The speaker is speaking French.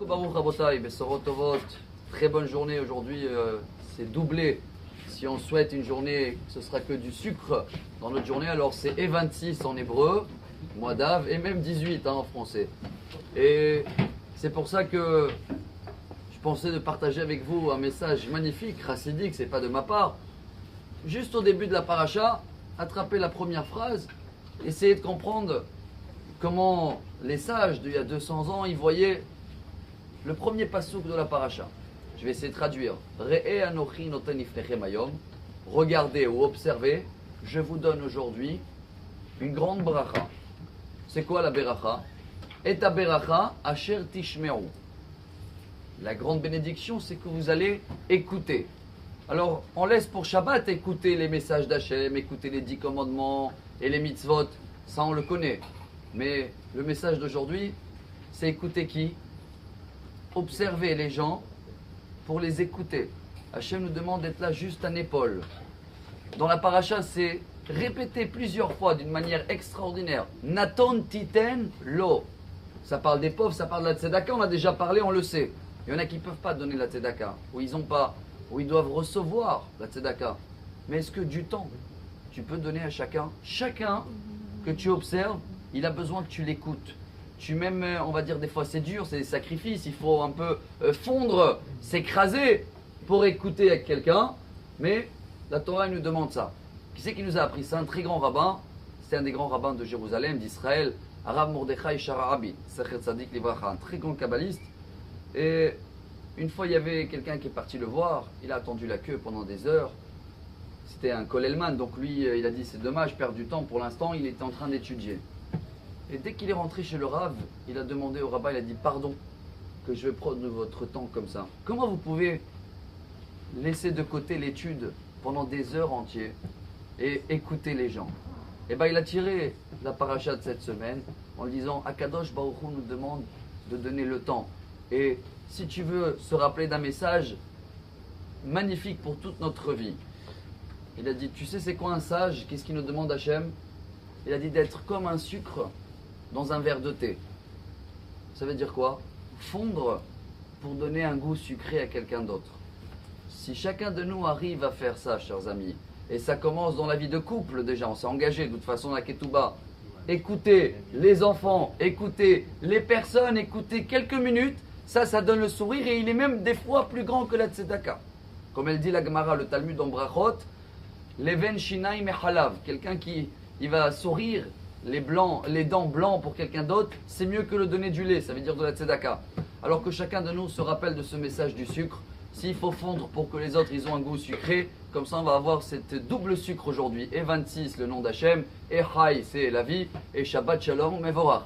Baruch Rabotai, Besorot Tovot. Très bonne journée aujourd'hui, c'est doublé. Si on souhaite une journée, ce sera que du sucre dans notre journée. Alors c'est et 26 en hébreu, mois d'Av, et même 18 en français. Et c'est pour ça que je pensais de partager avec vous un message magnifique, chassidique, c'est pas de ma part. Juste au début de la paracha, attraper la première phrase, essayer de comprendre comment les sages d'il y a 200 ans, ils voyaient le premier passouk de la paracha. Je vais essayer de traduire. Re'e anochi noten ifnechem hayom. Regardez ou observez, je vous donne aujourd'hui une grande bracha. C'est quoi la beracha? Et ta beracha asher tishmeru. La grande bénédiction, c'est que vous allez écouter. Alors, on laisse pour Shabbat écouter les messages d'Hachem, écouter les 10 commandements et les mitzvot. Ça, on le connaît. Mais le message d'aujourd'hui, c'est écouter qui? Observer les gens pour les écouter. Hachem nous demande d'être là juste un épaule. Dans la paracha, c'est répété plusieurs fois d'une manière extraordinaire. Naton titen lo. Ça parle des pauvres, ça parle de la tzedaka, on a déjà parlé, on le sait. Il y en a qui ne peuvent pas donner la tzedaka, où ils doivent recevoir la tzedaka. Mais est-ce que du temps, tu peux donner à chacun? Chacun que tu observes, il a besoin que tu l'écoutes. Tu même, on va dire des fois c'est dur, c'est des sacrifices, il faut un peu fondre, s'écraser pour écouter avec quelqu'un. Mais la Torah nous demande ça. Qui c'est qui nous a appris ça? Un très grand rabbin, c'est un des grands rabbins de Jérusalem, d'Israël, Arav Mordechai Sharabi, Secher Tzadik Livracha, un très grand kabbaliste. Et une fois, il y avait quelqu'un qui est parti le voir, il a attendu la queue pendant des heures. C'était un Kollelman, donc lui, il a dit c'est dommage, perdre du temps pour l'instant, il était en train d'étudier. Et dès qu'il est rentré chez le Rav, il a demandé au rabbin, il a dit pardon, que je vais prendre votre temps comme ça. Comment vous pouvez laisser de côté l'étude pendant des heures entières et écouter les gens? Et bien il a tiré la paracha de cette semaine en disant Akadosh Baruch Hu nous demande de donner le temps. Et si tu veux se rappeler d'un message magnifique pour toute notre vie, il a dit, tu sais c'est quoi un sage? Qu'est-ce qu'il nous demande Hachem? Il a dit d'être comme un sucre dans un verre de thé. Ça veut dire quoi? Fondre pour donner un goût sucré à quelqu'un d'autre. Si chacun de nous arrive à faire ça, chers amis, et ça commence dans la vie de couple déjà, on s'est engagé de toute façon à Ketouba, écoutez les enfants, écoutez les personnes, écoutez quelques minutes, ça donne le sourire et il est même des fois plus grand que la tzedaka. Comme elle dit la Gemara, le Talmud en Brachot, Leven Shinaim Halav, quelqu'un qui il va sourire, les dents blancs pour quelqu'un d'autre, c'est mieux que le donner du lait, ça veut dire de la tzedaka. Alors que chacun de nous se rappelle de ce message du sucre, s'il faut fondre pour que les autres ils ont un goût sucré, comme ça on va avoir cette double sucre aujourd'hui. Et 26 le nom d'Hachem, et Chai c'est la vie, et Shabbat Shalom Mevorach.